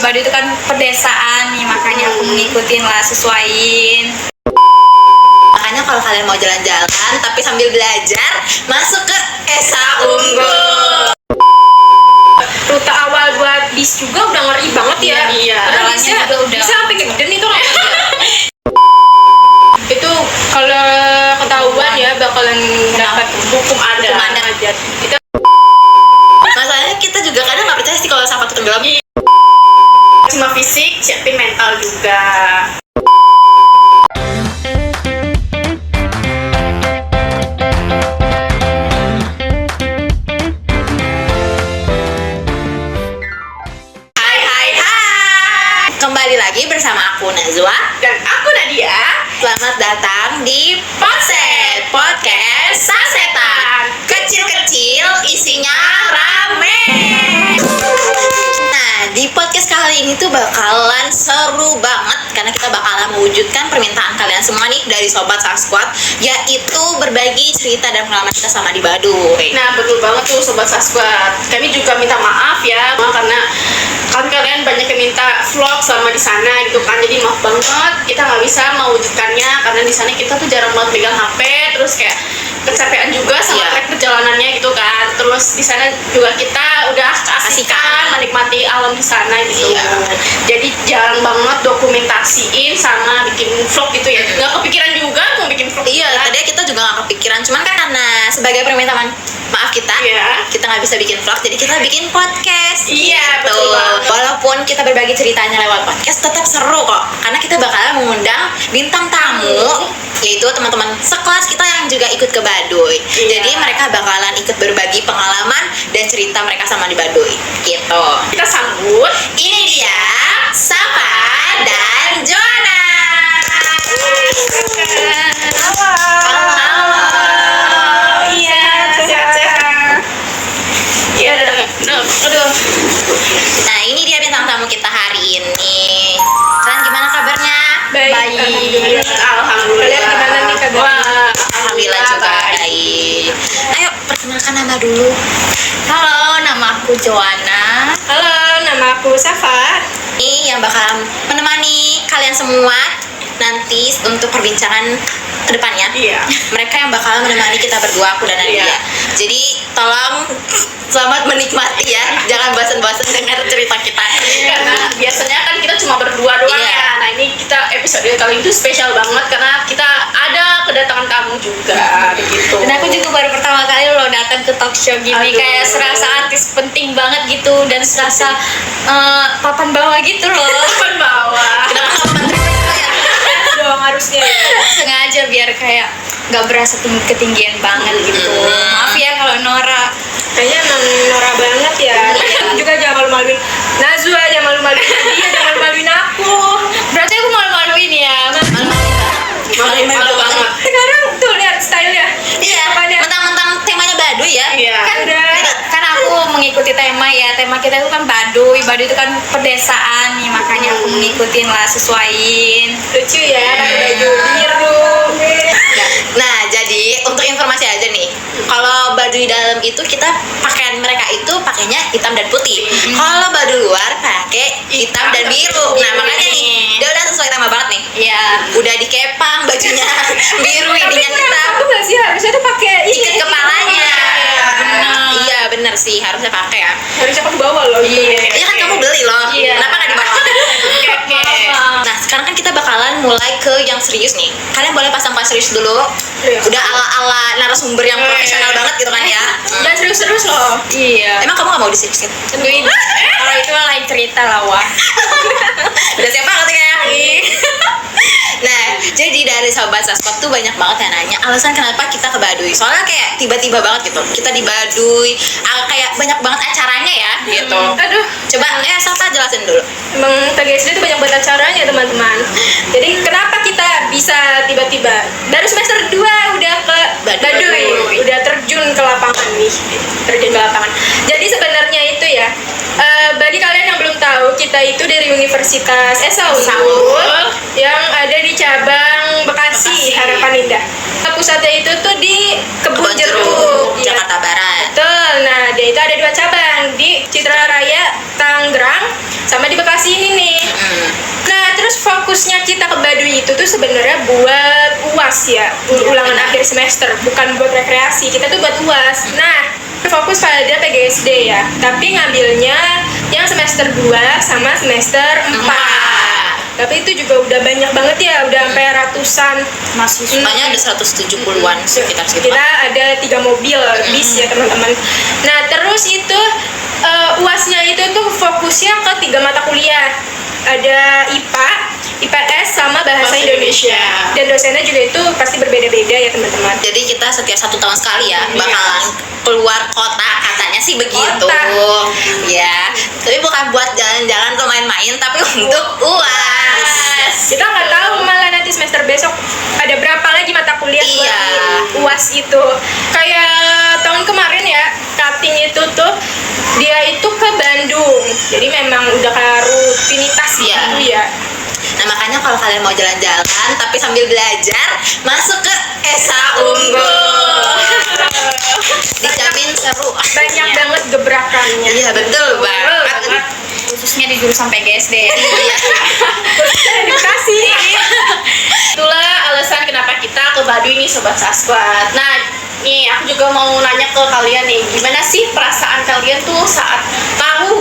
Badu itu kan pedesaan nih, makanya aku ngikutin lah, sesuaiin. Makanya kalau kalian mau jalan-jalan tapi sambil belajar, masuk ke Esa Unggul. Rute awal buat bis juga udah ngeri banget ya. Iya. Bisa juga udah. sampai ke Geden itu kan. Itu kalau ketahuan ya bakalan dapat hukum adat. Itu Masalahnya kita juga kadang nggak percaya sih kalau sampah itu tenggelam. cuma fisik, tapi mental juga. Hai. Kembali lagi bersama aku Nazwa Dan aku Nadia. Selamat datang di Podset Podcast Sasetan. Kecil-kecil isinya rame. Nah, di podcast kali ini tuh bakalan seru banget karena kita bakalan mewujudkan permintaan kalian semua nih dari Sobat Sasquatch, yaitu berbagi cerita dan pengalaman kita sama di Baduy. Nah, betul banget tuh Sobat Sasquatch. Kami juga minta maaf ya, karena kan kalian banyak yang minta vlog selama di sana gitu kan. Jadi maaf banget kita nggak bisa mewujudkannya karena di sana kita tuh jarang banget pegang HP, terus kayak kecapean juga sama trek perjalanannya gitu kan. Terus di sana juga kita udah keasikan menikmati alam di sana gitu. Jadi jarang banget dokumentasiin sama bikin vlog gitu ya. Nggak kepikiran juga mau bikin vlog. Iya, tadinya kita juga nggak kepikiran, cuman kan karena sebagai permintaan maaf kita, kita nggak bisa bikin vlog, jadi kita bikin podcast. Iya, betul Tuh. banget. Walaupun kita berbagi ceritanya lewat podcast, tetap seru kok, karena kita bakalan mengundang bintang tamu, yaitu teman-teman sekelas kita yang juga ikut ke Baduy. Jadi mereka bakalan ikut berbagi pengalaman dan cerita mereka sama di Baduy. Gitu. Kita sambut. Ini dia Safa dan Joanna. Halo. Iya, sehat-sehat. Iya, aduh. Nah, ini dia bintang tamu kita hari ini. Kalian gimana kabarnya? Baik. Alhamdulillah. Kalian gimana nih kabarnya? Wah, alhamdulillah juga baik. Ayo, perkenalkan nama dulu. Halo, nama aku Joanna. Halo, nama aku Safa. Ini yang bakal menemani kalian semua nanti untuk perbincangan kedepannya. Iya. Mereka yang bakal menemani kita berdua, aku dan Nadia. Iya. Jadi tolong selamat menikmati ya, jangan bosan-bosan dengar cerita kita. Karena biasanya kan kita cuma berdua doang ya. Nah, ini kita episode kali itu spesial banget karena kita ada kedatangan tamu juga gitu. Dan aku juga baru pertama kali loh datang ke talk show gini. Aduh. Kayak serasa artis penting banget gitu, dan serasa papan bawah gitu loh. Papan bawah. Kenapa nggak menteri ya? Dong harusnya. Sengaja biar kayak nggak berasa ketinggian banget gitu. Maaf ya kalau Nora. Kayaknya emang norak banget ya. Juga jangan malu-maluin Nazwa, jangan malu-maluin dia, jangan malu-maluin aku. Berarti aku malu-maluin ya. Malu banget. Sekarang tuh lihat stylenya. Iya, mentang-mentang temanya Baduy ya. Iya. Kan aku mengikuti tema ya. Tema kita itu kan Baduy. Baduy itu kan pedesaan nih, makanya aku ngikutin lah, sesuaiin. Lucu ya, pakai baju biru. Nah, jadi untuk informasi aja nih, kalau Baduy dalam itu kita pakaian mereka itu pakainya hitam dan putih. Kalau Baduy luar pakai hitam dan biru. Nah, makanya nih dia udah sesuai tema banget nih. Iya. Udah dikepang bajunya biru, ininya hitam. Aku nggak sih harusnya tuh pakai Ikat kepalanya. Bener. Iya, bener sih, harusnya pakai ya. Harusnya kamu bawa loh. Iya kan kamu beli loh. Iya. Kenapa nggak dibawa? Oke. Nah, sekarang kan kita bakalan mulai ke yang serius nih. Kalian boleh pasang pas serius dulu. Serius. Udah ala-ala narasumber yang profesional banget gitu kan ya. Dan serius-serius loh. Iya. Emang kamu gak mau diseriusin? Tentuin. Kalau itu mah lain cerita lah, wah. Udah siap banget kayaknya. Nah, jadi dari Sobat Sasquatch tuh banyak banget yang nanya alasan kenapa kita ke Baduy. Soalnya kayak tiba-tiba banget gitu. Kita di Baduy, kayak banyak banget acaranya ya gitu. Aduh. Coba Safa jelasin dulu. Emang TGSD itu banyak banget acaranya teman-teman. Jadi kenapa kita bisa tiba-tiba dari semester 2 udah ke Baduy, udah terjun ke lapangan nih, terjun ke lapangan. Jadi sebenarnya itu ya, bagi kalian yang belum tahu, kita itu dari Universitas Esa Unggul yang ada di cabang Bekasi, Harapan Indah. Pusatnya itu tuh di Kebun Jeruk, Jakarta Barat. Betul. Nah, dia itu ada 2 cabang di Citra Raya Tangerang sama di Bekasi ini nih. Nah, terus fokusnya kita ke Baduy itu tuh sebenarnya buat UAS ya, ulangan akhir semester, bukan buat rekreasi. Kita tuh buat UAS. Nah, fokus pada PGSD ya, tapi ngambilnya yang semester 2 sama semester 4. Tapi itu juga udah banyak banget ya, udah sampai ratusan Mahasiswanya ada 170-an sekitar segitu. kita ada 3 mobil bis ya teman-teman. Nah terus itu UASnya itu tuh fokusnya ke 3 mata kuliah, ada IPA, IPS sama bahasa Indonesia. Dan dosennya juga itu pasti berbeda-beda ya teman-teman. Jadi kita setiap 1 tahun sekali ya bakalan keluar kota, katanya sih begitu. Kota. Ya, tapi bukan buat jalan-jalan atau main-main, tapi untuk UAS. Kita nggak tahu malah nanti semester besok ada berapa lagi mata kuliah Iya. buat UAS itu. Kayak tahun kemarin ya, cutting itu tuh dia itu ke Bandung. Jadi memang udah kayak rutinitas Iya. gitu ya. Nah makanya kalau kalian mau jalan-jalan tapi sambil belajar, masuk ke Esa Unggul. Dijamin seru. Banyak banget gebrakannya. Iya betul banget. Khususnya di jurusan PGSD. Iya. Terus edukasi. Itulah alasan kenapa kita ke Baduy nih Sobat Sasquatch. Nah, nih aku juga mau nanya ke kalian nih, gimana sih perasaan kalian tuh saat tahu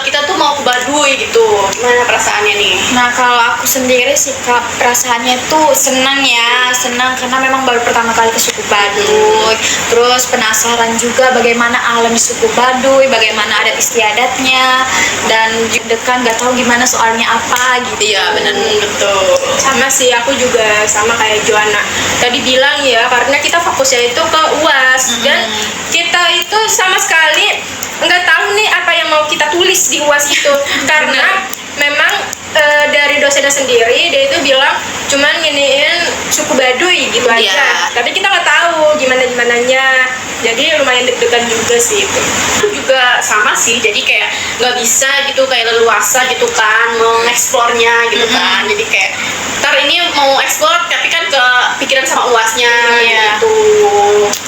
kita tuh mau ke Baduy gitu? Gimana perasaannya nih? Nah kalau aku sendiri sih Kak, perasaannya tuh senang ya, senang karena memang baru pertama kali ke suku Baduy. Terus penasaran juga bagaimana alam di suku Baduy, bagaimana adat istiadatnya, dan deg-degan nggak tahu gimana soalnya apa gitu. Iya benar. Betul. Sama sih, aku juga sama kayak Joanna tadi bilang ya, karena kita fokusnya itu ke UAS dan kita itu sama sekali nggak tahu nih apa yang mau kita tulis di UAS itu karena memang dari dosennya sendiri dia itu bilang cuman nginiin suku Baduy gitu aja. Iya. Tapi kita nggak tahu gimananya, jadi lumayan deg-degan juga sih itu. Aku juga sama sih, jadi kayak nggak bisa gitu kayak leluasa gitu kan mengeksplornya gitu kan. Jadi kayak ntar ini mau eksplor tapi kan ke pikiran sama UASnya gitu.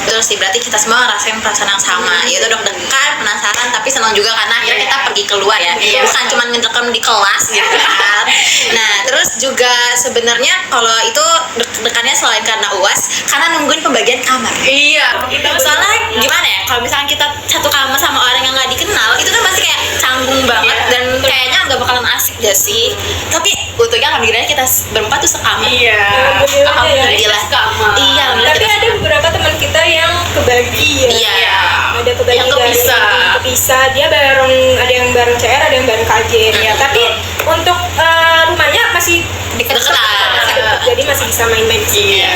Betul sih, berarti kita semua ngerasain perasaan yang sama. Yaitu deg-degan, penasaran, tapi senang juga karena akhirnya kita pergi keluar ya. Bukan cuma ngedekam di kelas gitu kan. Nah, terus juga sebenarnya kalau itu deg-degannya selain karena UAS, karena nungguin pembagian kamar. Iya. Soalnya gimana ya, kalau misalnya kita satu kamar sama orang yang nggak dikenal, itu kan pasti kayak canggung banget dan kayaknya nggak bakalan asik gak sih. Tapi untungnya alhamdulillah kita berempat tuh sekamar. Iya. Alhamdulillah kita sekamar. Iya, alhamdulillah Tapi kita ada beberapa teman kita yang kebagi ya. Iya. Ada kebagi Yang kepisah. dari kepisah. Dia bareng, ada yang bareng CR, ada yang bareng KJ ya. Tapi untuk rumahnya masih Dekat. masih dekat, jadi masih bisa main-main di sini. Iya.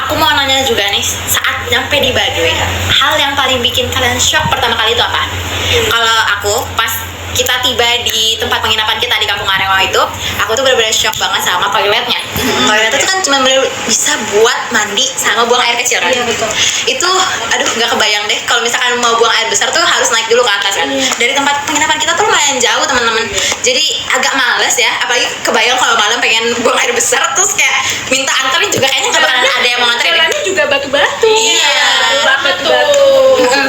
Aku mau nanya juga nih, saat nyampe di Baduy, hal yang paling bikin kalian shock pertama kali itu apa? Kalau aku pas kita tiba di tempat penginapan kita di Kampung Arengwa itu, aku tuh benar-benar shock banget sama toiletnya. Toiletnya tuh kan cuma bener bisa buat mandi sama buang air kecil kan? Iya, betul. Itu, aduh nggak kebayang deh kalau misalkan mau buang air besar tuh harus naik dulu ke atas kan? Dari tempat penginapan kita tuh lumayan jauh teman-teman. Jadi agak males ya, apalagi kebayang kalau malam pengen buang air besar terus kayak minta anterin juga kayaknya nggak bakalan ada yang mau nganterin deh. Jalannya juga batu-batu. Iya. Batu-batu.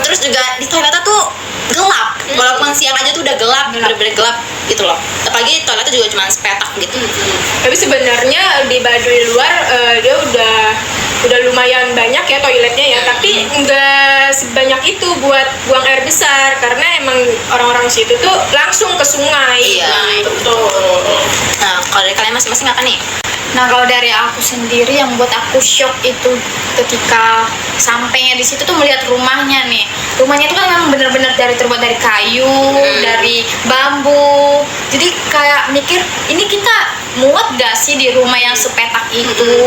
Terus juga di toiletnya tuh gelap, walaupun siang aja tuh udah gelap, bener-bener gelap gitu loh. Apalagi toiletnya juga cuma sepetak gitu. Tapi sebenarnya di Baduy luar dia udah lumayan banyak ya toiletnya ya, tapi nggak sebanyak itu buat buang air besar karena emang orang-orang situ tuh langsung ke sungai. Iya. Betul. Nah, kalau dari kalian masing-masing apa nih? Nah kalau dari aku sendiri yang buat aku shock itu ketika sampainya di situ tuh melihat rumahnya nih. Rumahnya itu kan memang benar-benar terbuat dari kayu, dari bambu. Jadi kayak mikir ini kita muat gak sih di rumah yang sepetak itu?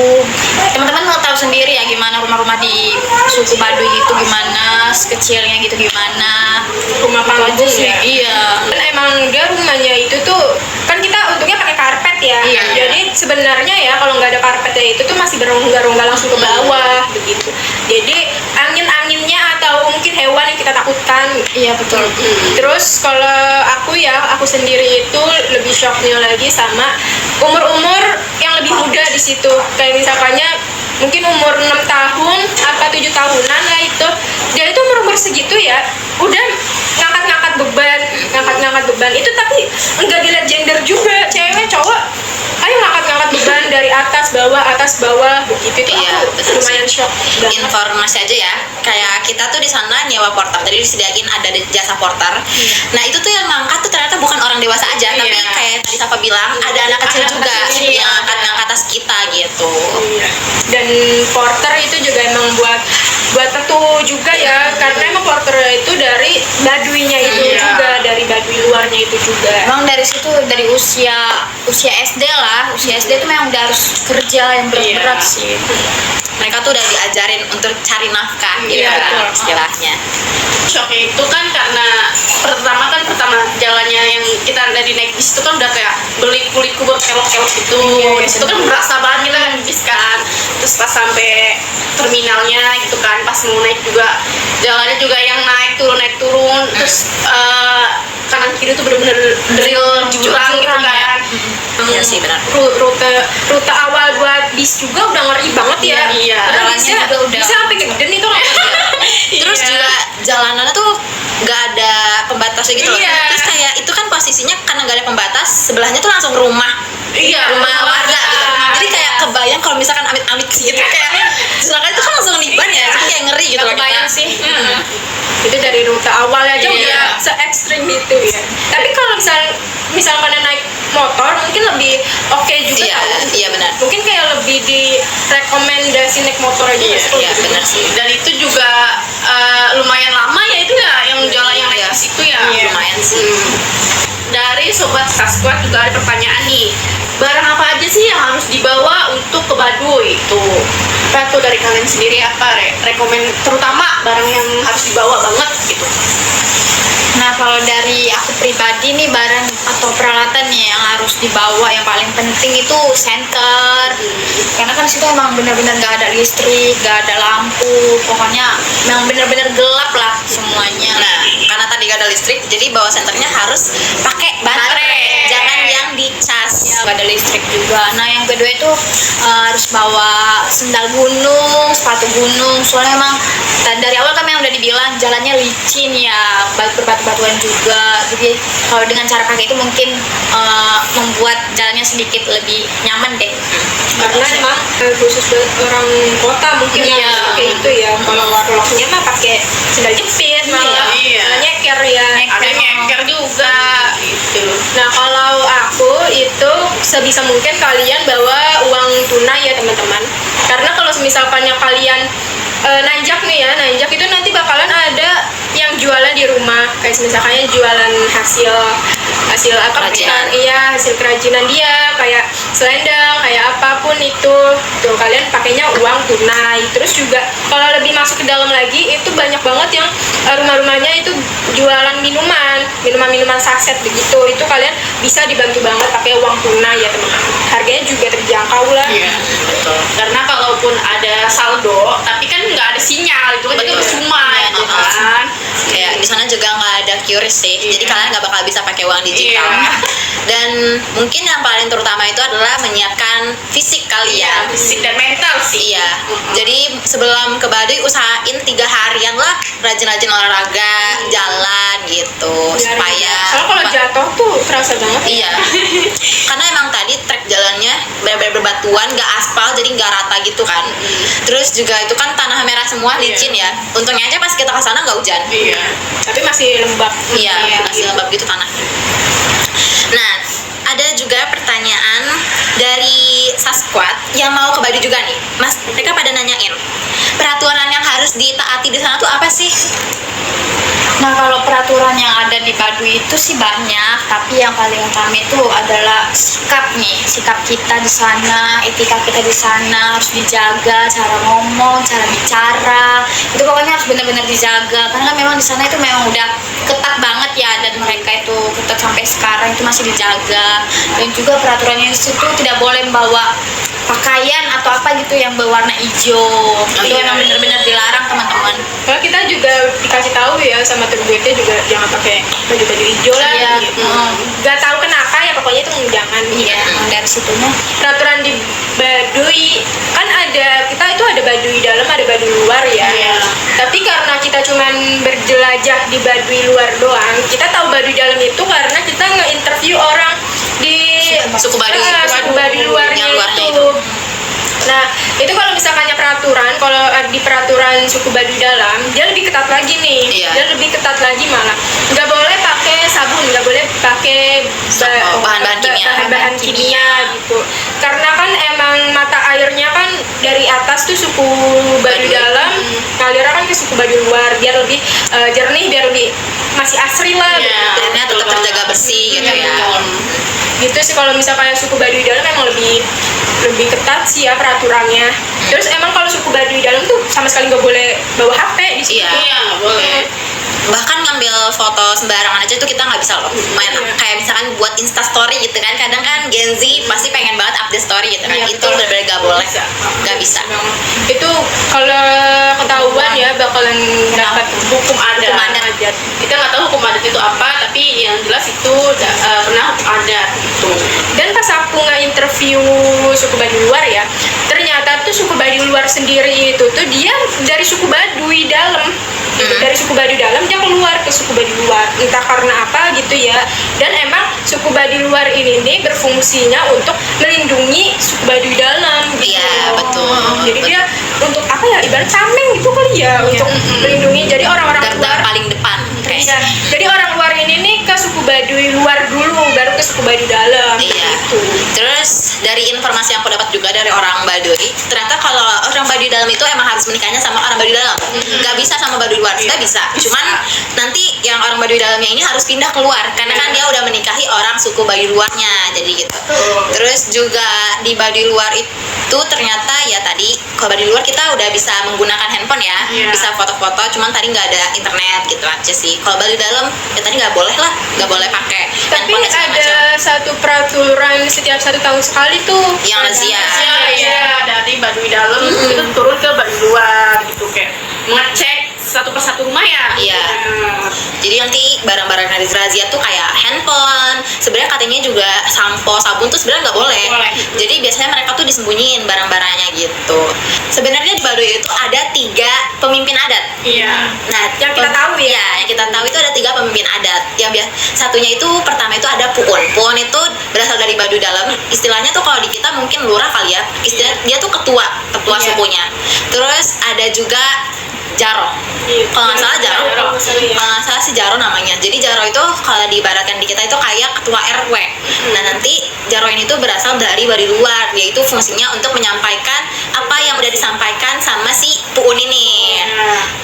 Teman-teman mau tahu sendiri ya gimana rumah-rumah di suku Baduy itu gimana, sekecilnya gitu gimana. Rumah panggung ya. Iya. Kan emang dia rumahnya itu tuh kan kita untungnya pakai karpet ya. Iya. Jadi sebenarnya ya kalau nggak ada karpetnya itu tuh masih berongga-rongga langsung ke bawah begitu. Jadi angin-anginnya atau mungkin hewan yang kita takutkan. Iya betul. Terus kalau aku sendiri itu lebih shocknya lagi sama umur-umur yang lebih muda di situ. Kayak misalkannya mungkin umur 6 tahun apa 7 tahunan lah itu. Dia itu umur segitu ya udah ngangkat-ngangkat beban beban itu, tapi enggak dilihat gender juga, cewek cowok ayo ngangkat beban dari atas bawah begitu. Itu Iya, aku betul lumayan sih. shock banget. Informasi aja ya, kayak kita tuh di sana nyewa porter, jadi disediain ada jasa porter. Nah itu tuh yang ngangkat tuh ternyata bukan orang dewasa aja, tapi Iya. kayak tadi Safa bilang ada anak kecil Anak juga kecil, yang iya. ngangkat tas kita gitu. Iya. Dan porter itu juga emang buat tentu juga ya, karena emang porter itu dari baduinya itu Iya. juga, dari baduy luarnya itu juga. Emang dari situ dari usia SD lah, usia SD itu memang udah harus kerja yang berat-berat Iya. sih. Mereka tuh udah diajarin untuk cari nafkah gitu Iya, kan betul. istilahnya. Shocknya itu kan karena pertama jalannya yang kita dari naik bis itu kan udah kayak beli kulitku berkelok-kelok gitu. Di situ kan berasa banget kita naik bis kan. Terus pas sampai terminalnya gitu kan, pas mau naik juga jalannya juga yang naik turun. Terus kanan kiri tuh bener-bener drill jurang gitu kan. Iya sih benar. Rute awal buat bis juga udah ngeri banget ya. Iya. Karena Jalannya bisa juga udah. bisa sampai geden itu kan. Terus Iya. juga jalanannya tuh gak ada pembatasnya gitu loh. Iya. Terus kayak itu kan posisinya karena gak ada pembatas, sebelahnya tuh langsung rumah Iya, rumah warga gitu. Jadi kayak kebayang kalau misalkan amit-amit gitu kayak silakan itu kan langsung niban ya, jadi kayak ngeri gitu loh. Kebayang kita. sih. Itu dari rute awalnya aja Iya. udah se-ekstrim itu ya. Tapi kalau misalkan naik motor mungkin lebih oke juga Iya, tau. iya benar. Mungkin kayak lebih direkomendasi naik motor aja nggak sih? Iya benar sih. Dan itu juga lumayan lama ya itu ya yang jalan yang naik Iya. bis itu ya. Lumayan sih. Dari sobat Sasquatch juga ada pertanyaan nih, barang apa aja sih yang harus dibawa untuk ke Baduy itu? Apa tuh dari kalian sendiri apa rekomend, terutama barang yang harus dibawa banget gitu? Nah kalau dari aku pribadi nih, barang atau peralatan nih yang harus dibawa yang paling penting itu senter. Karena kan situ emang bener-bener gak ada listrik, gak ada lampu, pokoknya memang bener-bener gelap lah semuanya. Nah, karena tadi gak ada listrik, jadi bawa senternya harus pakai baterai, jangan yang dicas. Gak ada listrik juga. Nah yang kedua itu harus bawa sendal gunung, sepatu gunung. Soalnya emang dari awal kan memang udah dibilang jalannya licin ya, berbatu-batuan juga. Jadi kalau dengan cara pakai itu mungkin membuat jalannya sedikit lebih nyaman deh. Karena emang khusus buat orang kota mungkin Iya. yang pakai itu ya. Kalau warlocknya mah pakai sendal jepit malah. Iya. Malah nyeker ya. Ada yang nyeker juga gitu. Nah kalau aku itu sebisa mungkin kalian bawa uang tunai ya teman-teman. Karena kalau misalkannya kalian nanjak itu nanti bakalan ada yang jualan di rumah, kayak misalkannya jualan hasil apa Kerajinan. iya hasil kerajinan dia, kayak selendang, kayak apapun itu tuh kalian pakainya uang tunai. Terus juga kalau lebih masuk ke dalam lagi itu banyak banget yang rumah-rumahnya itu jualan minuman saset begitu, itu kalian bisa dibantu banget pakai uang tunai ya teman-teman. Harganya juga terjangkau lah. Iya, betul. Karena kalaupun ada saldo, tapi kan nggak ada sinyal, itu kan Betul. percuma Iya, gitu kan. Kayak di sana juga nggak ada QRIS sih, Iya. jadi kalian nggak bakal bisa pakai uang digital. Iya. Dan mungkin yang paling terutama itu adalah menyiapkan fisik kalian. Fisik dan mental sih. Iya, jadi sebelum ke Baduy usahain 3 harian lah rajin-rajin olahraga, jalan gitu, supaya Soalnya kalau jatuh tuh terasa banget. Iya, karena emang tadi trek jalannya benar-benar berbatuan, nggak aspal, jadi nggak rata gitu kan. Terus juga itu kan tanah merah semua, Iya. licin ya. Untungnya aja pas kita ke sana nggak hujan. Iya. Tapi masih lembab. Iya, masih lembab gitu tanahnya. Nah, ada juga pertanyaan dari Sasquatch yang mau ke Baduy juga nih. Mas, mereka pada nanyain, peraturan yang harus ditaati di sana tuh apa sih? Nah kalau peraturan yang ada di Baduy itu sih banyak, tapi yang paling utama itu adalah sikap kita di sana, etika kita di sana harus dijaga, cara ngomong, cara bicara, itu pokoknya harus benar-benar dijaga. Karena kan memang di sana itu memang udah ketat banget ya, dan mereka itu ketat sampai sekarang itu masih dijaga. Dan juga peraturannya di situ tidak boleh membawa pakaian atau apa gitu yang berwarna hijau. Itu iya, memang iya. benar-benar dilarang teman-teman. Kalau kita juga dikasih tahu ya sama tour guide-nya juga jangan pakai baju-baju hijau lah. Iya. Gitu. Gak tahu kenapa ya, pokoknya itu jangan. Iya, dari situnya. Peraturan di Baduy kan ada, kita itu ada Baduy dalam, ada Baduy luar ya. Iya. Tapi karena kita cuman jelajah di Baduy luar doang. Kita tahu Baduy dalam itu karena kita nge-interview orang di Suku Baduy. suku Baduy luarnya Yang luarnya itu. Nah, itu kalau misalkannya peraturan, kalau di peraturan suku Baduy dalam, dia lebih ketat lagi nih. Iya. Dia lebih ketat lagi malah. Nggak boleh pakai sabun, nggak boleh pakai bahan-bahan kimia. bahan-bahan kimia gitu. Karena kan emang mata airnya kan dari atas tuh suku Baduy Baduy. dalam, ngalirnya kan ke suku Baduy luar, biar lebih jernih, biar lebih masih asri lah. Iya. gitu. Airnya tetap terjaga bersih gitu ya. Gitu sih kalau misalkan suku Baduy dalam emang lebih ketat sih ya peraturannya. Terus emang kalau suku Baduy dalam tuh sama sekali nggak boleh bawa HP di situ. Iya. Iya, nggak boleh. Bahkan ngambil foto sembarangan aja tuh kita nggak bisa loh. Main Iya. kayak misalkan buat Insta story gitu kan, kadang kan Gen Z pasti pengen banget update story gitu kan. Iya, Itu betul. benar-benar nggak boleh, nggak bisa. Itu kalau ketahuan ya bakalan dapat Hukum adat. Hukum adat. Kita nggak tahu hukum adat itu apa, tapi yang jelas itu pernah hukum adat gitu. Dan pas aku nge-interview suku Baduy luar ya, ternyata tuh suku Baduy luar sendiri itu tuh dia dari suku Baduy dalam gitu. Dari suku Baduy dalam dia keluar ke suku Baduy luar, entah karena apa gitu ya. Dan emang suku Baduy luar ini nih berfungsinya untuk melindungi suku Baduy dalam gitu. Iya, betul. Jadi dia untuk apa ya, ibarat tameng gitu kali ya, untuk melindungi. Jadi orang-orang Garda luar paling depan kayak. Iya. Jadi orang luar ini nih ke suku Baduy luar dulu, baru ke suku Baduy dalam. Iya. Gitu. Terus dari informasi yang aku dapat juga dari orang Baduy, ternyata kalau orang Baduy dalam itu emang harus menikahnya sama orang Baduy dalam. Nggak bisa sama Baduy luar, nggak bisa. Cuman nanti yang orang Baduy dalamnya ini harus pindah keluar karena kan dia udah menikahi orang suku Baduy luarnya, jadi gitu. Terus juga di Baduy luar itu ternyata ya tadi kalau Baduy luar kita udah bisa menggunakan handphone ya, Iya. bisa foto-foto. Cuman tadi nggak ada internet gitu aja sih. Kalau Baduy dalam ya tadi nggak boleh lah, nggak boleh pakai Tapi handphone dan segala macam. ada satu peraturan setiap 1 tahun sekali tuh. Yang razia. Iya, dari Baduy dalam kita turun ke Baduy luar gitu, kayak ngecek satu persatu rumah ya. Iya. Jadi nanti barang-barang yang razia tuh kayak handphone, sebenarnya katanya juga sampo, sabun tuh sebenarnya nggak boleh. Boleh. Jadi biasanya mereka tuh disembunyiin barang-barangnya gitu. Sebenarnya di Baduy itu ada 3 pemimpin adat. Iya. Nah, Yang kita tahu ya? Iya, yang kita tahu itu ada 3 pemimpin adat. Yang satunya itu pertama itu ada Puun. Puun itu berasal dari Baduy dalam. Istilahnya tuh kalau di kita mungkin lurah kali ya. Istilah dia tuh ketua Iya. sukunya. Terus ada juga Jaro. Kalau nggak salah Jaro. Kalau nggak salah sih Jaro namanya. Jadi Jaro itu kalau diibaratkan di kita itu kayak ketua RW. Nah nanti Jaro ini tuh berasal dari Baduy luar. Yaitu fungsinya untuk menyampaikan apa yang udah disampaikan sama si Puun ini.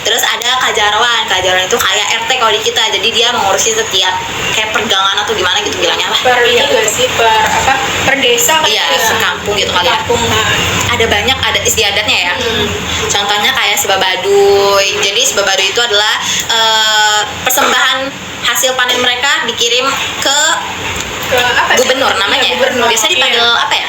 Terus ada Kak Jarwan. Kak Jarwan itu kayak RT kalau di kita. Jadi dia mengurusi setiap kayak pergangan atau gimana gitu bilangnya lah. Per ini nggak sih, per desa kan? Iya, sekampung gitu kali ya. Kampung. Nah, Ada banyak adat istiadatnya ya. Contohnya kayak Seba Baduy. Jadi Seba Baduy itu adalah persembahan hasil panen mereka dikirim ke ke apa sih? gubernur namanya. Iya, gubernur. Biasa dipanggil apa ya?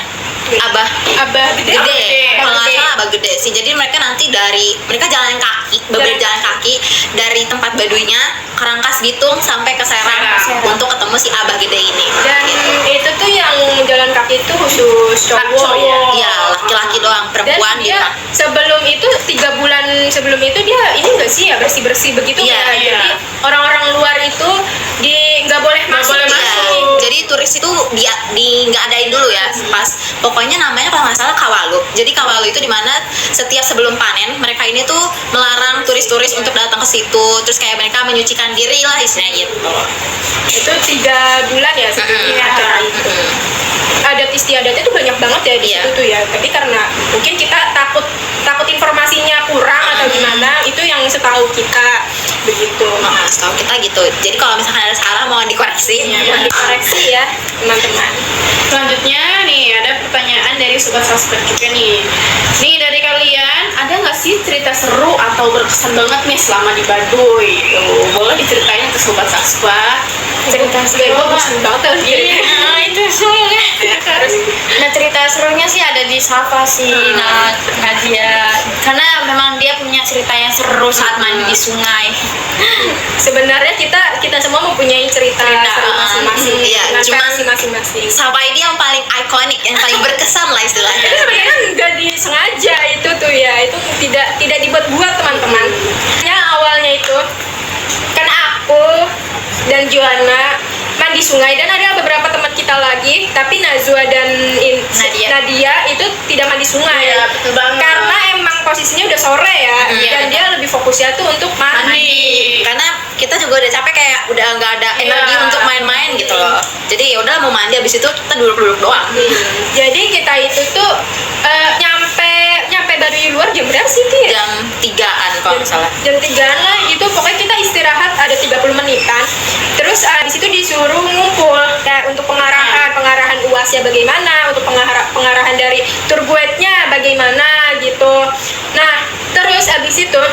Abah Abah gede. gede. Kalau nggak Gede. salah Abah gede sih. Jadi mereka nanti mereka jalan kaki, jalan kaki dari tempat Baduynya ke Rangkas Bitung sampai ke Serang untuk ketemu si Abah gede ini. Dan Gitu. itu tuh yang jalan kaki itu khusus cowok ya. Iya, laki-laki doang, perempuan Dan di dia sebelum itu 3 bulan sebelum itu dia ini nggak sih ya bersih begitu Iya, ya. iya. Jadi orang-orang luar itu nggak boleh masuk. boleh Iya, masuk. jadi turis itu nggak adain dulu ya pas pokoknya namanya kalau nggak salah Kawalu. Jadi Kawalu itu dimana setiap sebelum panen mereka ini tuh melarang turis-turis untuk datang ke situ, terus kayak mereka menyucikan diri lah istilahnya gitu. Itu 3 bulan ya sebelumnya acara itu. Adat istiadatnya tuh banyak banget ya di Iya. situ tuh ya. Tapi karena mungkin kita takut informasinya kurang atau gimana, itu yang setahu kita begitu. Nah, setahu kita gitu. Jadi kalau misalkan ada salah mohon dikoreksi. Mohon dikoreksi ya teman-teman. Selanjutnya nih ada pertanyaan dari sobat subscribe juga nih. Nih dari kalian ada nggak sih cerita seru atau berkesan banget nih selama di Baduy? Tuh, boleh diceritain ke sobat subscribe. Cerita seru Gue apa? bosan banget tuh Itu seru kan. Nah cerita serunya sih ada di Safa sih. Nah Nadia, karena memang dia punya cerita yang seru saat mandi di sungai. Sebenarnya kita semua mempunyai cerita seru masing-masing Iya, dengan cuman- versi masing-masing. Sapa ini yang paling ikonik, yang paling berkesan lah istilahnya. Itu sebenarnya nggak disengaja itu tuh ya, itu tidak dibuat-buat teman-teman. Ya awalnya itu Joanna mandi sungai, dan ada beberapa teman kita lagi, tapi Najwa dan Nadia itu tidak mandi sungai. Iya, betul banget. Karena emang posisinya udah sore ya, Iya. dan dia lebih fokusnya tuh untuk mandi. Karena kita juga udah capek, kayak udah nggak ada energi Iya. untuk main-main gitu loh. Jadi ya udah mau mandi, habis itu kita duduk-duduk doang. Jadi kita itu tuh nyampe Baduy luar jam berapa sih Ti? Jam 3-an kalau nggak salah. Jam 3-an lah gitu, pokoknya kita istirahat ada 30 menitan. Terus di situ disuruh ngumpul kayak untuk pengarahan UASnya bagaimana, untuk pengarahan dari tour guide-nya bagaimana gitu. Nah, terus abis itu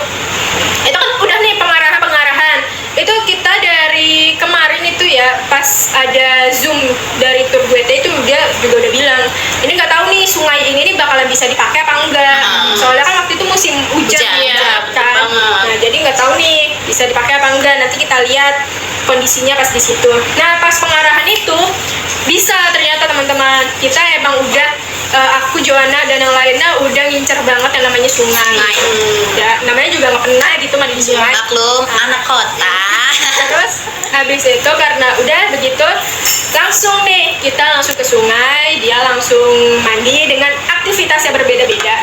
kan udah nih pengarahan. Itu kita dari kemarin itu ya, pas ada Zoom dari tour guide itu dia juga udah bilang, ini nggak tahu nih sungai ini nih bakalan bisa dipakai apa enggak. Soalnya kan waktu itu musim hujan Iya, kan. betul banget. Nah, jadi nggak tahu nih bisa dipakai apa enggak. Nanti kita lihat kondisinya pas di situ. Nah, pas pengarahan itu bisa ternyata teman-teman, kita emang udah aku, Joanna, dan yang lainnya udah ngincer banget yang namanya sungai. Ya, namanya juga nggak pernah gitu mandi di sungai. Maklum, anak kota. Terus habis itu karena udah begitu, langsung nih kita langsung ke sungai, dia langsung mandi dengan aktivitas yang berbeda-beda.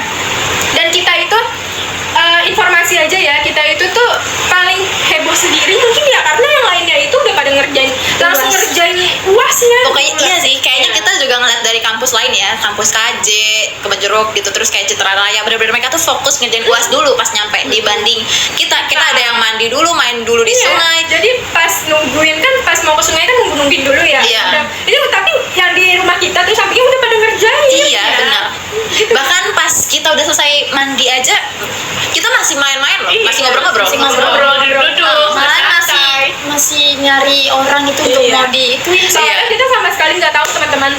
Dan kita itu informasi aja ya, kita itu tuh paling heboh sendiri mungkin ya, karena yang lainnya itu udah pada langsung ngerjain UASnya. Pokoknya iya sih, kayaknya kita juga ngeliat dari kampus lain ya, kampus KJ, Kebenjeruk gitu, terus kayak Citra Raya, bener-bener mereka tuh fokus ngerjain UAS dulu pas nyampe, dibanding kita ada yang mandi dulu, main dulu di Iya, sungai. jadi pas nungguin kan, pas mau ke sungai kan nungguin dulu ya. Iya. Udah, itu tapi yang di rumah kita tuh sampingnya udah pada ngerjain. Iya, ya. benar. Gitu. Bahkan pas kita udah selesai mandi aja, kita masih main-main loh, Iya, masih ngobrol-ngobrol. masih ngobrol, duduk-duduk, Malah santai. masih nyari orang itu untuk Iya. mau di itu ya. Soalnya kita sama sekali nggak tahu teman-teman,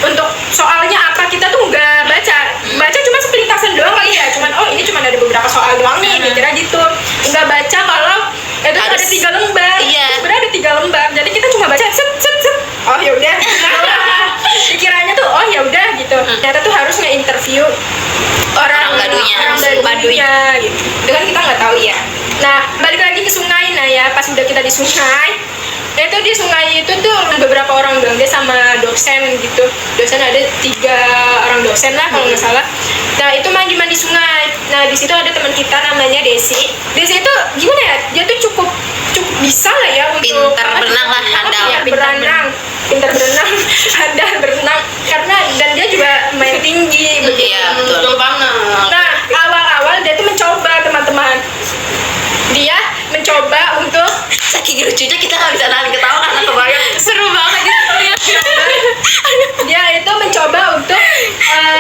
untuk soalnya apa, kita tuh nggak baca cuma sepelintasan doang kali ya, cuman oh ini cuma ada beberapa soal doang nih, dikira gitu. Nggak baca kalau itu tuh ada 3 lembar. Iya. Sebenarnya ada 3 lembar, jadi kita cuma baca set. Oh ya udah. Dikiranya tuh oh ya udah gitu. Ternyata tuh harus nge-interview orang Baduinya, orang Baduinya gitu. Itu kan kita nggak tahu ya. Nah, balik lagi ke sungai. Nah ya, pas udah kita di sungai, itu di sungai itu tuh beberapa orang bang, dia sama dosen gitu. Dosen ada 3 orang dosen lah kalau nggak salah. Nah itu mandi sungai. Nah di situ ada teman kita namanya Desi. Desi itu gimana ya, dia tuh cukup bisa lah ya untuk Pintar berenang lah, handal. Ya, pintar berenang handal berenang, karena dan dia juga main tinggi begitu. Iya, betul. Betul banget. Nah, awal-awal dia tuh mencoba, teman-teman. Dia mencoba untuk Saking lucunya kita nggak bisa nahan ketawa karena kebayang seru banget gitu ya. dia itu mencoba untuk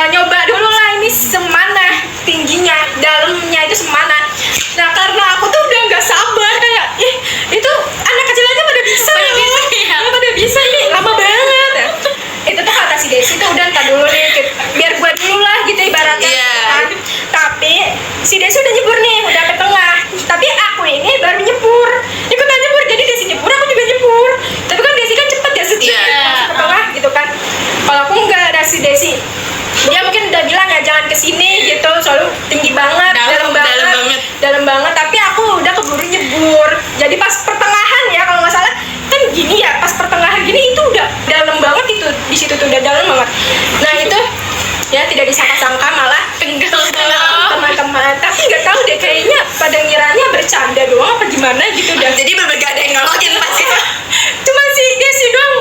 nyoba dulu lah ini semana tingginya, dalamnya itu semana. Nah, karena aku tuh udah nggak sabar, kayak itu anak kecil aja pada bisa ya. Pada bisa nih, lama banget. Itu tuh kata si Desi tuh udah ntar dulu nih, biar gue dulu lah gitu ibaratnya. Iya. Kan. Tapi si Desi udah nyebur nih, udah ke tengah. Tapi aku ini baru nyebur, ikutan nyebur, jadi Desi nyebur, aku juga nyebur. Tapi kan Desi kan cepet ya, Iya. langsung ke tengah gitu kan. Kalau aku enggak, ada si Desi, dia mungkin udah bilang ya jangan kesini gitu, soalnya tinggi banget, dalam banget. Tapi aku udah keburu nyebur. Jadi pas pertengahan ya, kalau nggak salah kan gini ya, pas pertengahan gini itu udah dalam banget, itu di situ tuh udah dalam banget. Nah itu ya tidak disangka-sangka malah tenggelam teman-teman. Tapi nggak tahu deh, kayaknya pada ngiranya bercanda doang apa gimana gitu dah. Jadi bener-bener gak ada yang nolongin pas itu. Cuma si Desi doang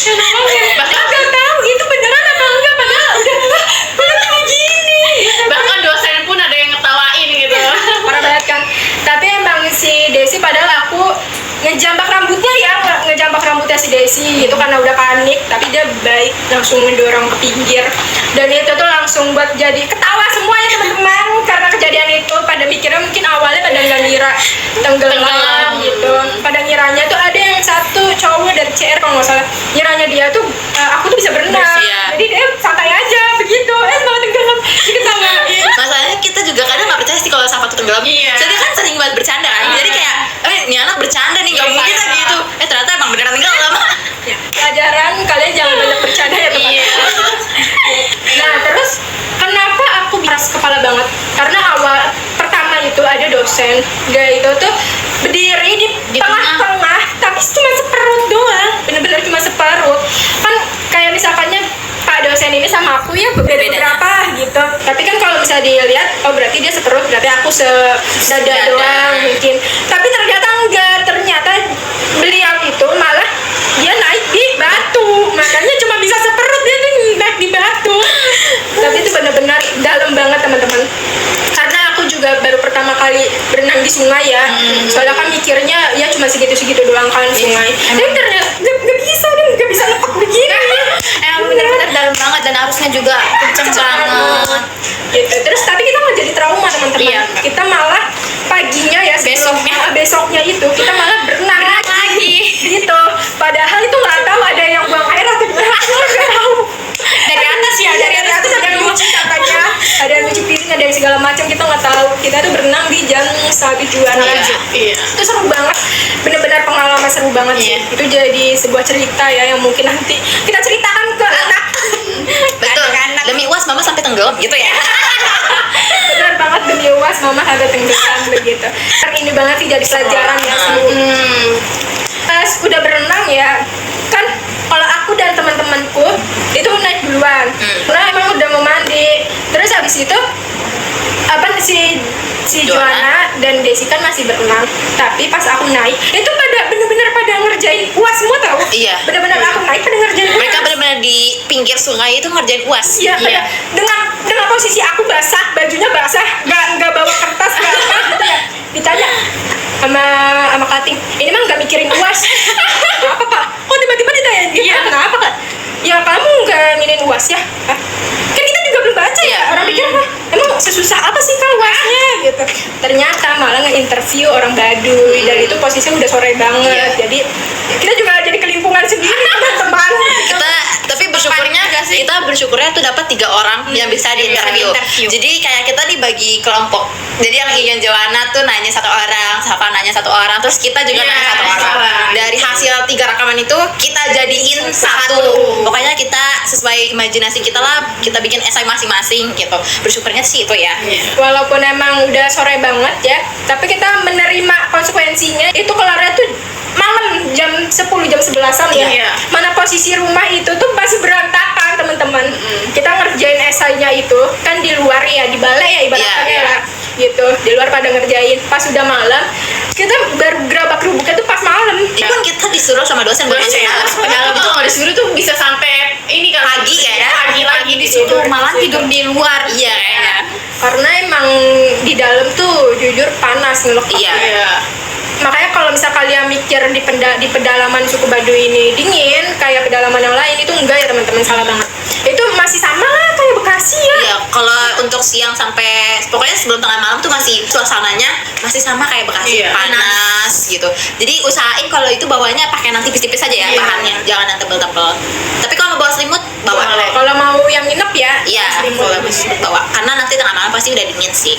yang nolongin. Nggak tahu itu beneran apa enggak, padahal udah kayak gini. Bahkan dosen pun ada yang ngetawain gitu. Parah banget kan. Tapi emang si Desi, padahal aku ngejambak rambutnya si Desi itu karena udah panik, tapi dia baik, langsung mendorong ke pinggir. Dan itu tuh langsung buat jadi ketawa semuanya teman-teman, karena kejadian itu pada mikirnya mungkin awalnya pada nggak ngira tenggelam gitu. Pada ngiranya tuh ada yang satu cowok dari CR kalau nggak salah, ngiranya dia tuh aku tuh bisa berenang. Iya. Jadi dia santai aja begitu, malah tenggelam, diketawain. Masalahnya kita juga kadang nggak percaya sih kalau Safa tuh tenggelam. Iya. Jadi kan sering banget bercanda kan. Jadi kayak, ini anak bercanda nih, nggak Iya. mungkin lah gitu. Ternyata emang beneran tenggelam. Pelajaran, kalian jangan banyak bercanda ya teman. Iya. Nah terus kenapa aku keras kepala banget, karena awal pertama itu ada dosen, dia itu tuh berdiri di Di tengah-tengah, tapi cuma misalkannya Pak dosen ini sama aku ya beda berapa gitu. Tapi kan kalau bisa dilihat, oh berarti dia seperut, berarti aku sedada doang mungkin. Tapi ternyata enggak, ternyata beliau itu malah dia naik di batu, makanya cuma bisa seperut dia tuh naik di batu. Tapi itu benar-benar dalam banget teman-teman. Karena aku juga baru pertama kali berenang di sungai ya. Soalnya kan mikirnya ya cuma segitu-segitu doang kan sungai. Tapi ternyata nggak bisa lepak begini. Emang benar-benar dalam banget dan arusnya juga kenceng banget. Gitu. Terus tapi kita nggak jadi trauma teman-teman. Iya. Kita malah paginya ya besoknya itu kita malah berenang Lagi gitu. Padahal itu nggak tahu ada yang buang air atau gimana, nggak tahu. dari atas ya, Dari atas ada yang nyuci katanya, ada yang nyuci piring, ada yang segala macam, kita nggak tahu. Kita tuh berenang di jam 1:30-an aja. Iya. Itu seru banget, bener-bener pengalaman seru banget sih. Iya. Itu jadi sebuah cerita ya yang mungkin nanti kita ceritakan ke anak. Betul. Demi UAS mama sampai tenggelam gitu ya. Bener banget, demi UAS mama ada tenggelam begitu. Kan ini banget sih jadi pelajaran ya seru. Pas udah berenang ya kan, kalau aku dan teman-temanku itu naik duluan. Karena emang udah mau mandi. Terus habis itu apa si Joanna dan Desi kan masih berenang. Tapi pas aku naik itu bener-bener pada ngerjain UAS semua tahu. Iya. Bener-bener aku naik pada ngerjain UAS. Mereka benar-benar di pinggir sungai itu ngerjain UAS. Iya, pada dengan posisi aku basah, bajunya basah, nggak bawa kertas nggak apa gitu ya. Ditanya sama Kating, ini mah nggak mikirin UAS. Apa Pak? Kok tiba-tiba ditanya? Iya, kenapa Kak? Ya kamu nggak nginin UAS ya? Hah? Kan kita juga belum baca ya. Orang pikir apa? Emang sesusah apa sih Kak UASnya gitu. Ternyata malah nge-interview orang Baduy dan itu posisinya udah sore banget. Jadi kita juga jadi kelimpungan sendiri teman-teman. Tapi kita bersyukurnya tuh dapat 3 orang yang bisa diinterview. Jadi kayak kita dibagi kelompok. Jadi yang ingin Joanna tuh nanya 1 orang, Safa nanya 1 orang, terus kita juga nanya 1 orang. Dari hasil 3 rekaman itu kita jadiin 1. Pokoknya kita sesuai imajinasi kita lah, kita bikin esai masing-masing gitu. Bersyukurnya sih itu ya. Walaupun emang udah sore banget ya, tapi kita menerima konsekuensinya. Itu kelarnya tuh malam jam 10 jam 11-an ya. Iya. Mana posisi rumah itu tuh masih berantakan teman-teman. Kita ngerjain esainya itu kan di luar ya, di balai ya ibaratnya Iya. lah. Gitu, di luar pada ngerjain. Pas udah malam, kita baru gerabak gerubuknya tuh pas malam. Pun kita disuruh sama dosen buat Dosen ya. Padahal itu kalau disuruh tuh bisa sampai ini kan pagi ya. Pagi lagi di situ. malah tidur di luar. Iya kayaknya. Karena emang di dalam tuh jujur panas ngelekap. Iya. Makanya kalau misal kalian mikir di pedalaman suku Baduy ini dingin kayak pedalaman yang lain, itu enggak ya teman-teman, salah banget. Itu masih sama lah kayak Bekasi ya. Iya, kalau untuk siang sampai pokoknya sebelum tengah malam tuh masih suasananya masih sama kayak Bekasi, Iya. panas gitu. Jadi usahain kalau itu bawanya pakai yang tipis-tipis aja ya Iya. bahannya, jangan yang tebel-tebel. Tapi kalau mau bawa selimut bawa. Kalau mau yang nginep ya, Iya, selimut. kalau bawa. Karena nanti tengah malam pasti udah dingin sih.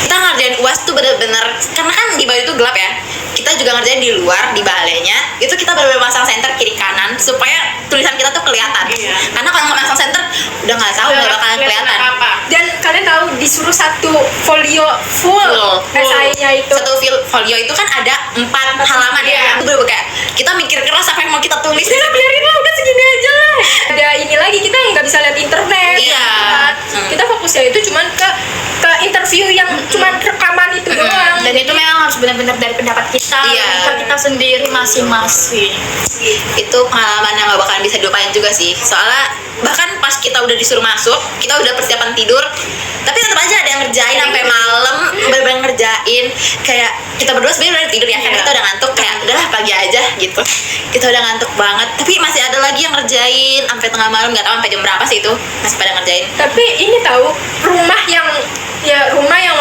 Kita ngerjain UAS tuh bener-bener karena kan di Bali tuh gelap ya. Kita juga ngerjain di luar di balainya. Itu kita bener-bener masang senter kiri kanan supaya tulisan kita tuh kelihatan. Iya. Karena kalau nggak masang senter udah nggak tahu nggak bakalan kelihatan. Apa. Dan kalian tahu disuruh 1 folio full esainya itu. Satu folio itu kan ada 4 halaman ya. Iya. Itu bener kayak kita mikir keras apa yang mau kita tulis. Biarin lah, udah segini aja lah. Ada ini lagi, kita nggak bisa lihat internet. Iya. Kita fokusnya itu cuman ke interview yang cuman rekaman itu doang. Dan itu memang harus benar-benar dari pendapat kita, Iya. kita sendiri masing-masing. Itu pengalaman yang gak bakalan bisa dilupain juga sih. Soalnya bahkan pas kita udah disuruh masuk, kita udah persiapan tidur, tapi tetap aja ada yang ngerjain sampai malam, bener-bener ngerjain. Kayak kita berdua sebenarnya udah tidur ya, kan kita udah ngantuk, kayak udahlah pagi aja gitu. Kita udah ngantuk banget, tapi masih ada lagi yang ngerjain sampai tengah malam, nggak tahu sampai jam berapa sih itu masih pada ngerjain. Tapi ini tahu rumah yang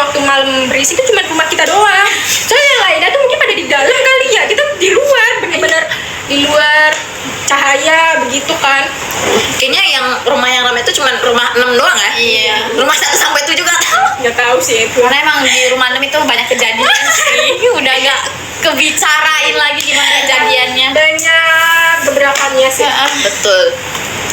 waktu malam berisik itu cuma rumah kita doang. Soalnya yang lainnya tuh mungkin pada di dalam kali ya. Kita di luar, bener-bener di luar cahaya begitu kan. Kayaknya yang rumah yang ramai itu cuma rumah 6 doang ya. Iya. Rumah 1 sampai 7 gak tahu. Nggak tahu sih itu. Karena emang di rumah 6 itu banyak kejadian sih. Udah gak kebicarain lagi gimana kejadiannya. Banyak gebrakannya sih. Betul.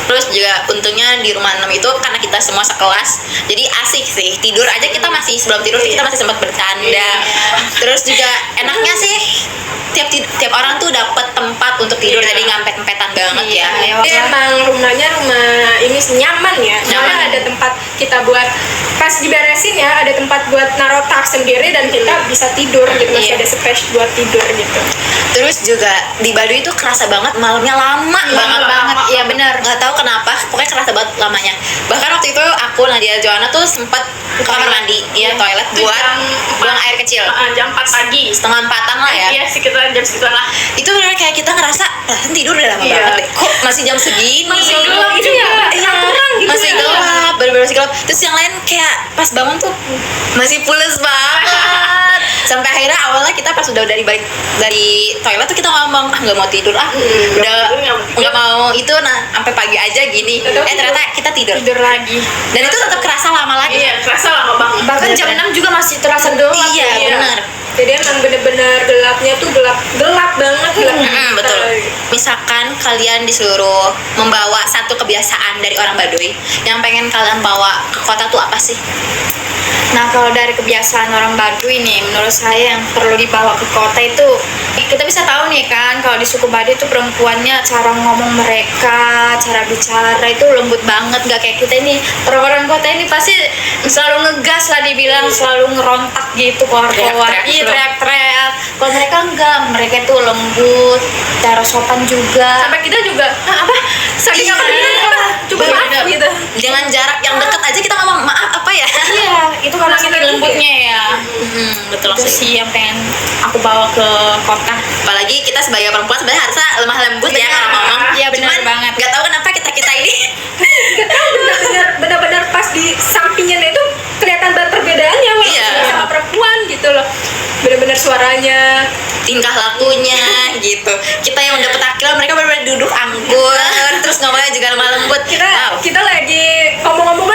Terus juga untungnya di rumah 6 itu karena kita semua sekelas, jadi asik sih. Tidur aja kita masih sebelum tidur kita masih sempat bercanda. Terus juga enaknya sih tiap orang tuh dapat tempat untuk tidur, Iya. jadi ngampet-empetan banget Iya, ya. iya. Jadi emang rumahnya rumah ini sih, nyaman ya. Soalnya ada tempat kita buat pas diberesin ya, ada tempat buat naruh tas sendiri dan kita bisa tidur gitu, masih Iya. ada space buat tidur gitu. Terus juga di Baduy itu kerasa banget malamnya lama banget. banget. Iya benar. Nggak tahu kenapa, pokoknya kerasa banget lamanya. Bahkan waktu itu aku, Nadia, Joanna tuh sempat ke kamar mandi, ya toilet Itu buat jam buang air kecil. jam 4 pagi. Setengah empatan lah ya. Iya, sekitar jam segituan lah. Itu benar kayak kita ngerasa perasaan tidur udah lama Iya. banget deh. Kok masih jam segini? Masih gelap Itu juga. ya, Iya, kurang gitu masih ya. gelap, bener-bener masih gelap. Terus yang lain kayak pas bangun tuh masih pules banget. Sampai akhirnya awalnya kita pas udah dari balik dari toilet tuh kita ngomong, ah nggak mau tidur, udah nggak mau itu, nah sampai pagi aja gini. Ternyata kita tidur. Tidur lagi. Dan itu tetap kerasa lama lagi. Iya, kerasa lama banget. Bahkan jam 6 juga masih terasa gelap. Iya, Iya. benar. Jadi emang bener-bener gelapnya tuh gelap banget, gelap. Betul. Misalkan kalian disuruh membawa satu kebiasaan dari orang Baduy yang pengen kalian bawa ke kota tuh apa sih? Nah, kalau dari kebiasaan orang Baduy nih, menurut saya yang perlu dibawa ke kota itu, kita bisa tahu nih kan, kalau di suku Baduy itu perempuannya, cara ngomong mereka, cara bicara itu lembut banget, gak kayak kita ini. Orang-orang kota ini pasti selalu ngegas lah dibilang, selalu ngerontak gitu keluar-keluar. Teriak-teriak Iya, loh. teriak-teriak. Kalau mereka enggak, mereka itu lembut, cara sopan juga. Sampai kita juga, apa? Saking apa Iya. apa? Coba Bener. maaf gitu. Dengan jarak yang dekat aja kita ngomong maaf apa ya? Iya, itu karena Masih saking lembutnya ya. Betul Itu sih. sih yang pengen aku bawa ke kota. Apalagi kita sebagai perempuan sebenarnya harusnya lemah lembut ya kalau ngomong. Iya, benar Cuman banget. nggak tahu kenapa kita ini Gak tahu benar-benar pas di sampingnya itu kelihatan banget perbedaannya walaupun Iya. sama perempuan gitu loh. Benar-benar suaranya. tingkah lakunya gitu. Kita yang udah petakil, mereka benar-benar duduk anggun, terus ngomongnya juga lemah lembut. Kita lagi ngomong-ngomong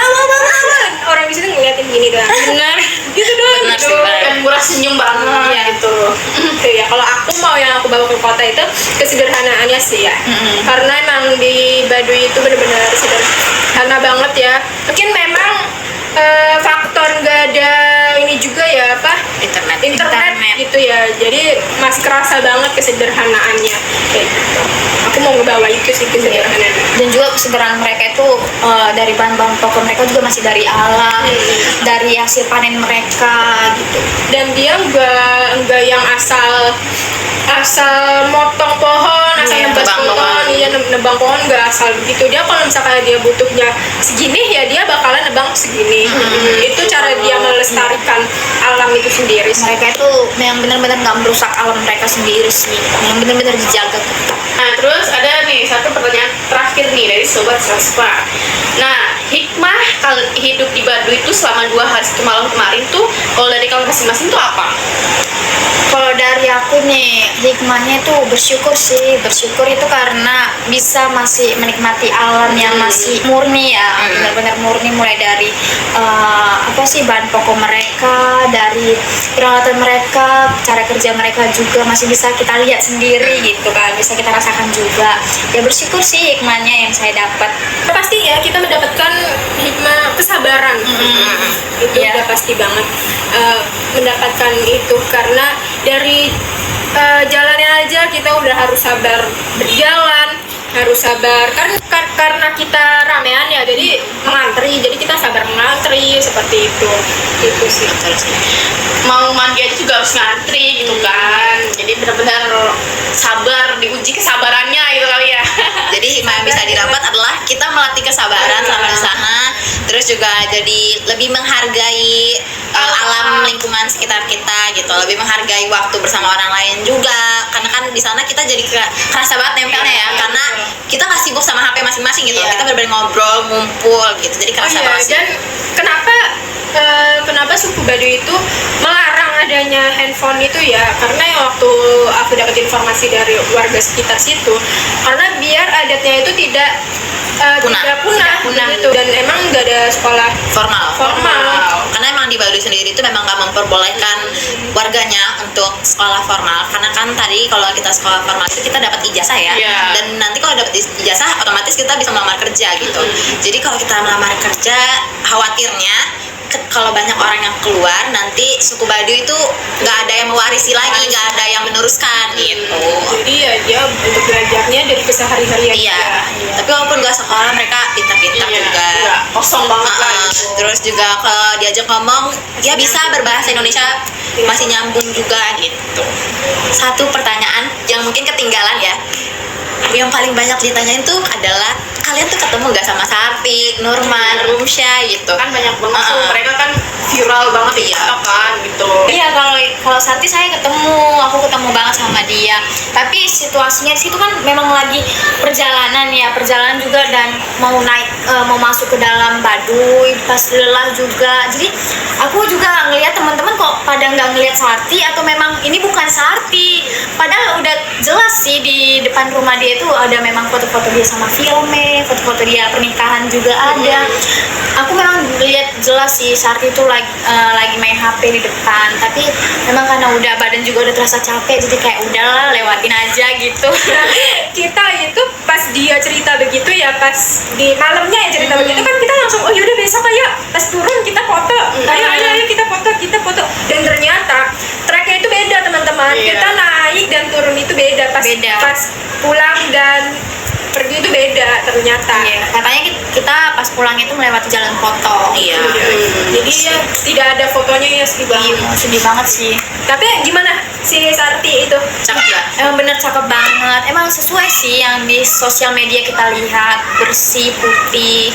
orang di sini ngeliatin gini doang. Benar. Gitu doang. Benar gitu. sih, benar. Dan murah senyum banget Iya. gitu. Gitu ya. Kalau aku mau yang aku bawa ke kota itu kesederhanaannya sih ya. Karena emang di Baduy itu benar-benar sederhana banget ya. Mungkin memang faktor nggak ada ini juga ya apa Internet. internet gitu ya, jadi masih kerasa banget kesederhanaannya kayak gitu. Aku mau ngebawa itu sih kesederhanaan. Dan juga kesederhanaan mereka itu dari bahan-bahan pokok mereka juga masih dari alam, dari hasil panen mereka gitu. Dan dia nggak yang asal motong pohon, asal Iya, nebas nebang pohon, pohon. iya nebang pohon nggak asal begitu. Dia kalau misalkan dia butuhnya segini ya dia bakalan nebang segini. Itu cara dia melestarikan alam itu sendiri sih. Mereka itu yang benar-benar nggak merusak alam mereka sendiri sih, yang benar-benar dijaga. Nah, terus ada nih satu pertanyaan terakhir nih dari Sobat Saspa. Nah, hikmah hidup di Baduy itu selama 2 hari 1 malam kemarin tuh, kalau dari kalian masing-masing tuh apa? Kalau dari aku nih, hikmahnya itu bersyukur sih. Bersyukur itu karena bisa masih menikmati alam yang masih murni ya, benar-benar murni, mulai dari apa sih bahan pokok mereka, dari peralatan mereka, cara kerja mereka juga masih bisa kita lihat sendiri gitu kan, bisa kita rasakan juga. Ya bersyukur sih hikmahnya yang saya dapat. Pasti ya kita mendapatkan hikmah kesabaran. Itu Iya. udah pasti banget mendapatkan itu karena dari jalannya aja kita udah harus sabar berjalan, harus sabar karena kita ramean ya, jadi mengantri, jadi kita sabar mengantri seperti itu sih. Betul sih. Mau mandi aja juga harus ngantri gitu kan. Jadi benar-benar sabar, diuji kesabarannya gitu kali ya. Jadi hikmah yang bisa didapat adalah kita melatih kesabaran selama di sana, terus juga jadi lebih menghargai alam lingkungan sekitar kita gitu, lebih menghargai waktu bersama orang lain juga, karena kan di sana kita jadi kerasa banget nempelnya ya, karena kita nggak sibuk sama HP masing-masing gitu, Iya. kita benar-benar ngobrol, ngumpul gitu, jadi kerasa Iya, banget sih. dan kenapa suku Baduy itu melarang adanya handphone itu ya, karena yang waktu aku dapat informasi dari warga sekitar situ, karena biar adatnya itu tidak punah gitu. Dan emang nggak ada sekolah formal. formal. Karena emang di Baduy sendiri itu memang nggak memperbolehkan warganya untuk sekolah formal, karena kan tadi kalau kita sekolah formal itu kita dapat ijazah ya. Iya. Dan nanti kalau dapat ijazah otomatis kita bisa melamar kerja gitu. Jadi kalau kita melamar kerja, khawatirnya kalau banyak orang yang keluar, nanti suku Baduy itu nggak ada yang mewarisi lagi, nggak ada yang meneruskan gitu. untuk belajarnya dari kesehari-harian. Iya. Tapi walaupun gak sekolah mereka pintar-pintar juga. Iya, kosong banget lah Ah, gitu. terus juga kalau diajak ngomong ya bisa berbahasa Indonesia masih nyambung juga gitu. Satu pertanyaan yang mungkin ketinggalan ya, yang paling banyak ditanyain tuh adalah kalian tuh ketemu gak sama Sarti, Nurman, Rumsya gitu. Kan banyak banget tuh, Ah. mereka kan viral banget di Iya. TikTok kan gitu. Iya, kalau Sarti saya aku ketemu banget sama dia. Tapi situasinya di situ kan memang lagi perjalanan juga, dan mau naik mau masuk ke dalam Baduy, pas lelah juga. Jadi aku juga ngelihat teman-teman kok pada nggak ngelihat Sarti, atau memang ini bukan Sarti. Padahal udah jelas sih di depan rumah dia itu ada memang foto-foto dia sama Filme, foto-foto dia pernikahan juga ada. Aku memang lihat jelas sih Sarti itu lagi main HP di depan, tapi memang karena udah badan juga udah terasa capek, jadi kayak udahlah lewatin aja gitu. Kita itu pas dia cerita begitu ya, pas di malamnya ya cerita begitu kan, kita langsung oh yaudah besok ayo, pas turun kita foto, ayo kita foto, dan ternyata tracknya itu beda teman-teman. Iya. Kita naik dan turun itu beda, Beda. pas pulang dan pergi itu beda ternyata. Iya, katanya kita pas pulang itu melewati jalan foto. Iya. Jadi ya tidak ada fotonya, ya sedih banget. Iya, sedih banget sih. Tapi gimana si Sarti itu? Cakep ya? Emang bener cakep banget. Emang sesuai sih yang di sosial media kita lihat, bersih, putih.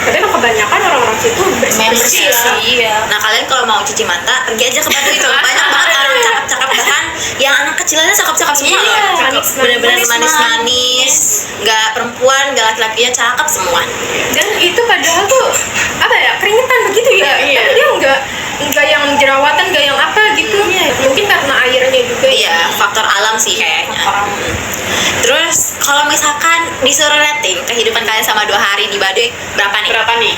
Tapi emang kebanyakan orang-orang situ Memang bersih ya. sih ya. Nah kalian kalau mau cuci mata pergi aja ke Baduy itu, banyak banget orang cakep-cakep, bahkan yang anak kecilnya cakep-cakep semua Iya, loh. manis-manis. Bener-bener Manis-manis. manis-manis, nggak perempuan, nggak laki-lakinya, cakep semua. Dan itu padahal tuh apa ya, keringetan begitu ya. Iya. Tapi dia enggak yang jerawatan, enggak yang apa gitu. Mungkin karena airnya juga. Iya, faktor alam sih kayaknya. Terus kalau misalkan disuruh rating kehidupan kalian sama 2 hari di Baduy, berapa nih? Berapa nih?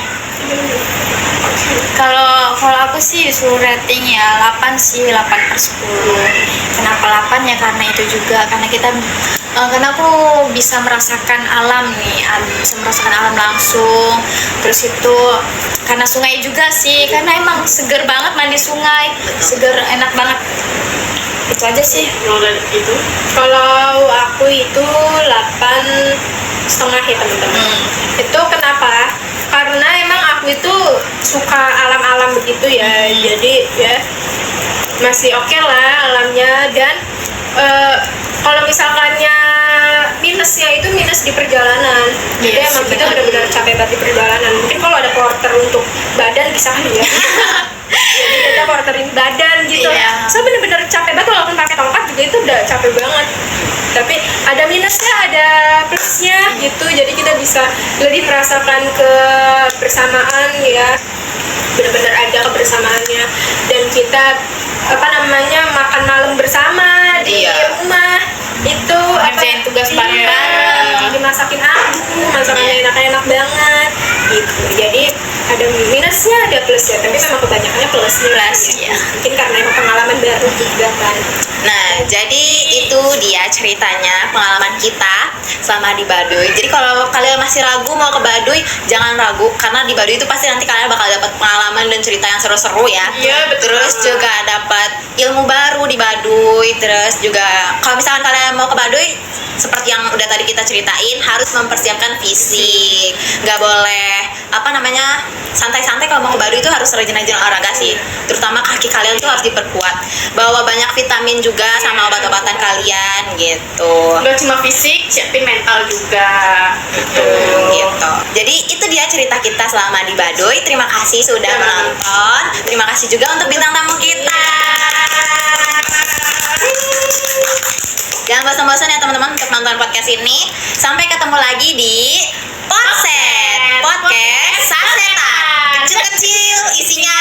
Kalau aku sih disuruh rating ya 8 sih, 8/10. Kenapa 8 ya? Karena itu juga karena karena aku bisa merasakan alam nih, bisa merasakan alam langsung. Terus itu karena sungai juga sih, karena emang seger banget mandi sungai, seger, enak banget. Itu aja sih. Kalau dari itu? Kalau aku itu 8,5 ya teman-teman. Itu kenapa? Karena emang aku itu suka alam-alam begitu ya. Jadi ya masih oke lah alamnya. Dan kalau misalkannya minusnya itu minus di perjalanan. Jadi Iya, emang sih, kita benar. benar-benar capek banget di perjalanan. Mungkin kalau ada porter untuk badan bisa kali ya. Jadi kita porterin badan gitu. Iya. So bener-bener capek banget, walaupun pakai tongkat juga itu udah capek banget. Tapi ada minusnya, ada plusnya gitu. Jadi kita bisa lebih merasakan kebersamaan ya. Bener-bener ada kebersamaannya. Dan kita makan malam bersama di Iya. rumah itu Ngerjain tugas bareng-bareng. dimasakin aku, masakannya enak-enak banget gitu. Jadi ada minusnya, ada plusnya, tapi memang kebanyakannya plusnya. Iya. Mungkin karena emang pengalaman baru juga kan. Nah, jadi itu dia ceritanya pengalaman kita selama di Baduy. Jadi kalau kalian masih ragu mau ke Baduy, jangan ragu, karena di Baduy itu pasti nanti kalian bakal dapat pengalaman dan cerita yang seru-seru ya. Iya, betul Terus banget. juga dapat ilmu baru di Baduy. Terus juga kalau misalkan kalian mau ke Baduy, seperti yang udah tadi kita ceritain, harus mempersiapkan fisik. Nggak boleh santai-santai. Kalau mau ke Baduy itu harus rajin-rajin olahraga sih. Terutama kaki kalian tuh harus diperkuat. Bawa banyak vitamin juga sama obat-obatan kalian gitu. Nggak cuma fisik, siapin mental juga. Gitu. Jadi itu dia cerita kita selama di Baduy. Terima kasih sudah menonton. Terima kasih juga untuk bintang tamu kita. Jangan bosan-bosan ya teman-teman untuk nonton podcast ini. Sampai ketemu lagi di Podcast Sasetan. Kecil-kecil, isinya